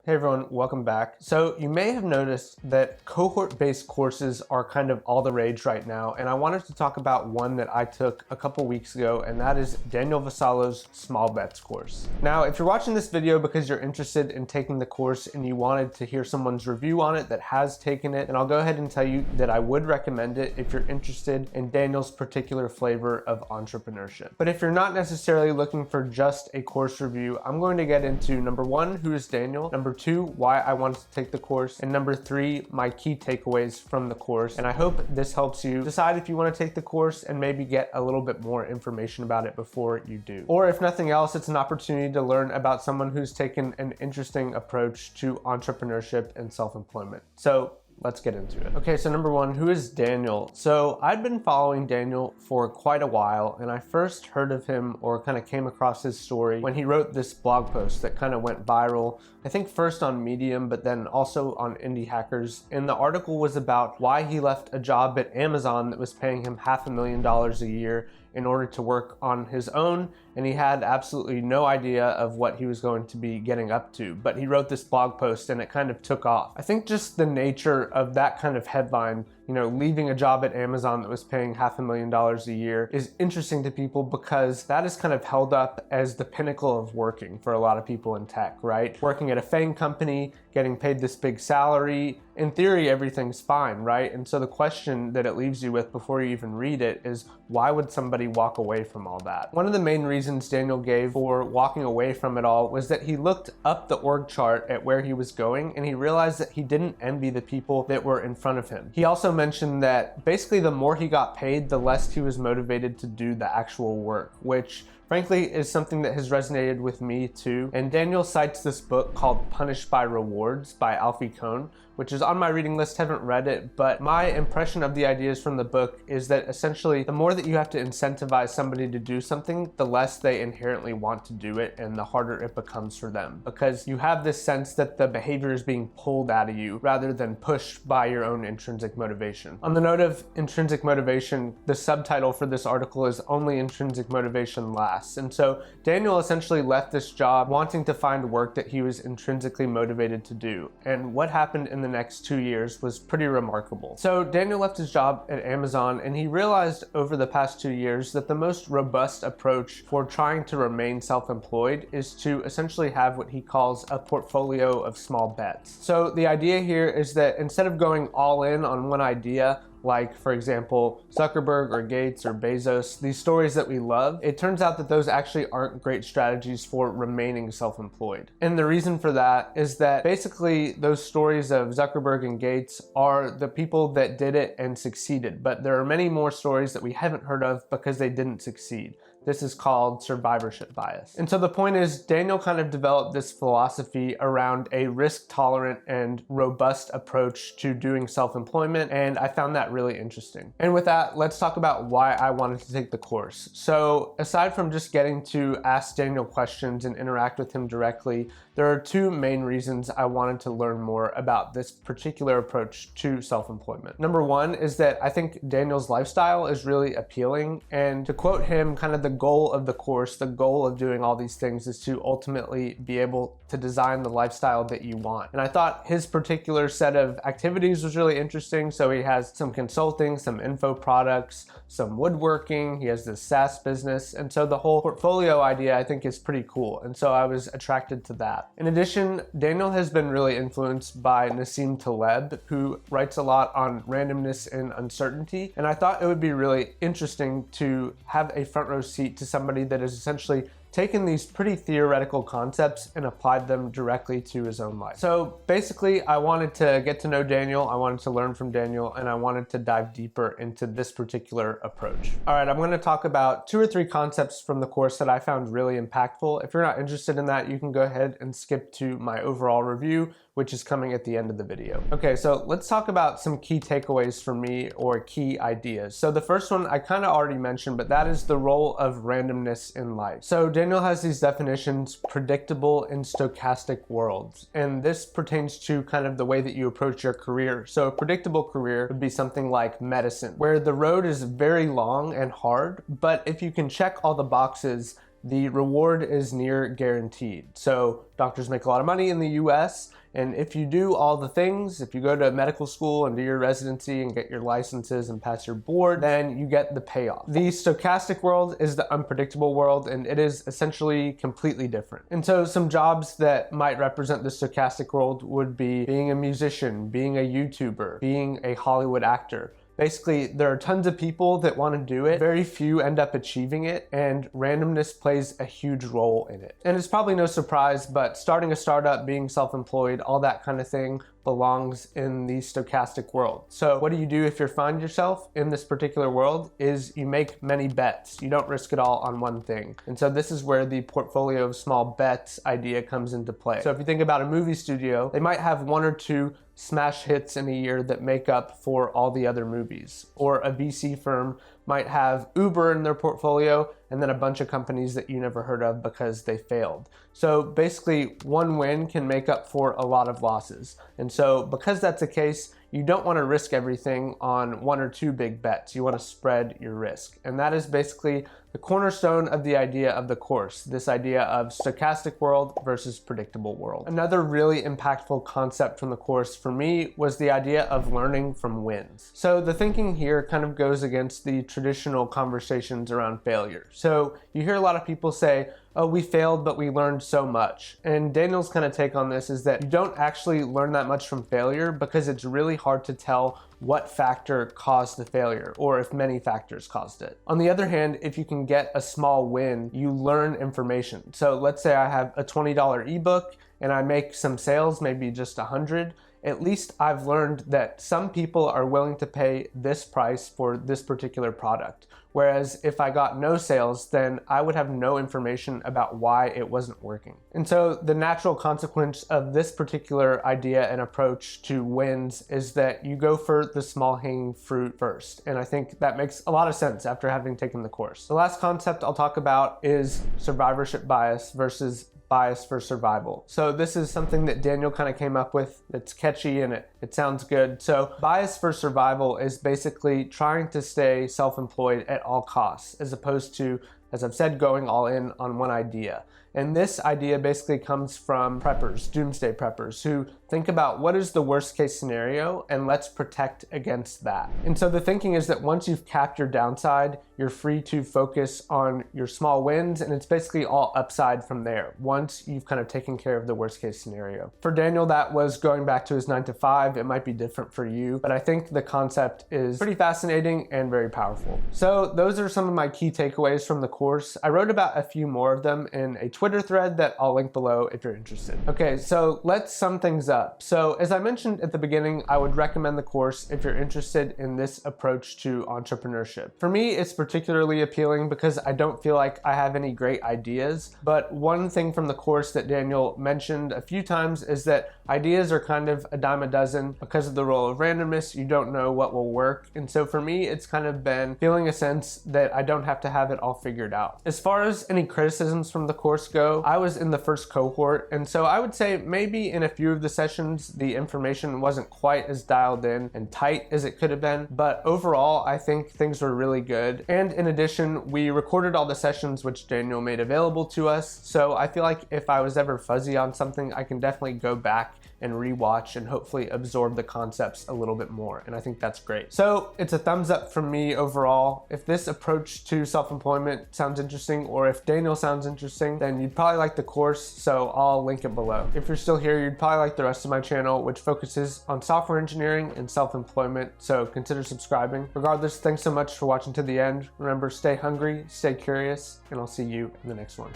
Hey everyone, welcome back. So you may have noticed that cohort-based courses are kind of all the rage right now, and I wanted to talk about one that I took a couple weeks ago, and that is Daniel Vassallo's Small Bets course. Now, if you're watching this video because you're interested in taking the course and you wanted to hear someone's review on it that has taken it, then I'll go ahead and tell you that I would recommend it if you're interested in Daniel's particular flavor of entrepreneurship. But if you're not necessarily looking for just a course review, I'm going to get into number one, who is Daniel? Number two, why I wanted to take the course, and number three, my key takeaways from the course. And I hope this helps you decide if you want to take the course and maybe get a little bit more information about it before you do. Or if nothing else, it's an opportunity to learn about someone who's taken an interesting approach to entrepreneurship and self-employment. So let's get into it. Okay, so number one, who is Daniel? So I'd been following Daniel for quite a while, and I first heard of him or kind of came across his story when he wrote this blog post that kind of went viral, I think first on Medium, but then also on Indie Hackers. And the article was about why he left a job at Amazon that was paying him $500,000 a year in order to work on his own, and he had absolutely no idea of what he was going to be getting up to. But he wrote this blog post and it kind of took off. I think just the nature of that kind of headline, you know, leaving a job at Amazon that was paying $500,000 a year, is interesting to people because that is kind of held up as the pinnacle of working for a lot of people in tech, right? Working at a FANG company, getting paid this big salary, in theory, everything's fine, right? And so the question that it leaves you with before you even read it is, why would somebody walk away from all that? One of the main reasons Daniel gave for walking away from it all was that he looked up the org chart at where he was going and he realized that he didn't envy the people that were in front of him. He also mentioned that basically the more he got paid, the less he was motivated to do the actual work, which frankly is something that has resonated with me too. And Daniel cites this book called Punished by Rewards by Alfie Kohn, which is on my reading list. Haven't read it, but my impression of the ideas from the book is that essentially the more that you have to incentivize somebody to do something, the less they inherently want to do it and the harder it becomes for them, because you have this sense that the behavior is being pulled out of you rather than pushed by your own intrinsic motivation. On the note of intrinsic motivation, the subtitle for this article is Only Intrinsic Motivation Lasts. And so Daniel essentially left this job wanting to find work that he was intrinsically motivated to do. And what happened in the next 2 years was pretty remarkable. So Daniel left his job at Amazon and he realized over the past 2 years that the most robust approach for trying to remain self-employed is to essentially have what he calls a portfolio of small bets. So the idea here is that instead of going all in on one idea, like for example, Zuckerberg or Gates or Bezos, these stories that we love, it turns out that those actually aren't great strategies for remaining self-employed. And the reason for that is that basically those stories of Zuckerberg and Gates are the people that did it and succeeded, but there are many more stories that we haven't heard of because they didn't succeed. This is called survivorship bias. And so the point is, Daniel kind of developed this philosophy around a risk-tolerant and robust approach to doing self-employment, and I found that really interesting. And with that, let's talk about why I wanted to take the course. So aside from just getting to ask Daniel questions and interact with him directly, there are two main reasons I wanted to learn more about this particular approach to self-employment. Number one is that I think Daniel's lifestyle is really appealing, and to quote him, kind of the goal of the course, the goal of doing all these things is to ultimately be able to design the lifestyle that you want. And I thought his particular set of activities was really interesting. So he has some consulting, some info products, some woodworking, he has this SaaS business. And so the whole portfolio idea I think is pretty cool. And so I was attracted to that. In addition, Daniel has been really influenced by Nassim Taleb, who writes a lot on randomness and uncertainty. And I thought it would be really interesting to have a front row seat to somebody that is essentially taken these pretty theoretical concepts and applied them directly to his own life. So basically, I wanted to get to know Daniel, I wanted to learn from Daniel, and I wanted to dive deeper into this particular approach. All right, I'm gonna talk about 2 or 3 concepts from the course that I found really impactful. If you're not interested in that, you can go ahead and skip to my overall review, which is coming at the end of the video. Okay, so let's talk about some key takeaways for me or key ideas. So the first one I kind of already mentioned, but that is the role of randomness in life. So Daniel has these definitions: predictable and stochastic worlds. And this pertains to kind of the way that you approach your career. So a predictable career would be something like medicine, where the road is very long and hard, but if you can check all the boxes, the reward is near guaranteed. So doctors make a lot of money in the US, and if you do all the things, if you go to medical school and do your residency and get your licenses and pass your board, then you get the payoff. The stochastic world is the unpredictable world, and it is essentially completely different. And so some jobs that might represent the stochastic world would be being a musician, being a YouTuber, being a Hollywood actor. Basically, there are tons of people that want to do it. Very few end up achieving it, and randomness plays a huge role in it. And it's probably no surprise, but starting a startup, being self-employed, all that kind of thing belongs in the stochastic world. So what do you do if you find yourself in this particular world is you make many bets. You don't risk it all on one thing. And so this is where the portfolio of small bets idea comes into play. So if you think about a movie studio, they might have one or two smash hits in a year that make up for all the other movies. Or a VC firm might have Uber in their portfolio and then a bunch of companies that you never heard of because they failed. So basically, one win can make up for a lot of losses. And so because that's the case, you don't want to risk everything on one or two big bets. You want to spread your risk. And that is basically the cornerstone of the idea of the course, this idea of stochastic world versus predictable world. Another really impactful concept from the course for me was the idea of learning from wins. So the thinking here kind of goes against the traditional conversations around failure. So you hear a lot of people say, oh, we failed, but we learned so much. And Daniel's kind of take on this is that you don't actually learn that much from failure because it's really hard to tell what factor caused the failure or if many factors caused it. On the other hand, if you can get a small win, you learn information. So let's say I have a $20 ebook and I make some sales, maybe just 100. At least I've learned that some people are willing to pay this price for this particular product. Whereas if I got no sales, then I would have no information about why it wasn't working. And so the natural consequence of this particular idea and approach to wins is that you go for the small hanging fruit first. And I think that makes a lot of sense after having taken the course. The last concept I'll talk about is survivorship bias versus bias for survival. So this is something that Daniel kind of came up with. It's catchy and it sounds good. So bias for survival is basically trying to stay self-employed at all costs, as opposed to, as I've said, going all in on one idea. And this idea basically comes from preppers, doomsday preppers, who think about what is the worst case scenario and let's protect against that. And so the thinking is that once you've capped your downside, you're free to focus on your small wins, and it's basically all upside from there once you've kind of taken care of the worst case scenario. For Daniel, that was going back to his 9-to-5. It might be different for you, but I think the concept is pretty fascinating and very powerful. So those are some of my key takeaways from the course. I wrote about a few more of them in a Twitter thread that I'll link below if you're interested. Okay, so let's sum things up. So as I mentioned at the beginning, I would recommend the course if you're interested in this approach to entrepreneurship. For me, it's particularly appealing because I don't feel like I have any great ideas, but one thing from the course that Daniel mentioned a few times is that ideas are kind of a dime a dozen. Because of the role of randomness, you don't know what will work. And so for me, it's kind of been feeling a sense that I don't have to have it all figured out. As far as any criticisms from the course go, I was in the first cohort, and so I would say maybe in a few of the sessions, the information wasn't quite as dialed in and tight as it could have been, but overall, I think things were really good. And in addition, we recorded all the sessions which Daniel made available to us, so I feel like if I was ever fuzzy on something, I can definitely go back and rewatch and hopefully absorb the concepts a little bit more. And I think that's great. So it's a thumbs up from me overall. If this approach to self-employment sounds interesting, or if Daniel sounds interesting, then you'd probably like the course, so I'll link it below. If you're still here, you'd probably like the rest of my channel, which focuses on software engineering and self-employment, so consider subscribing. Regardless, thanks so much for watching to the end. Remember, stay hungry, stay curious, and I'll see you in the next one.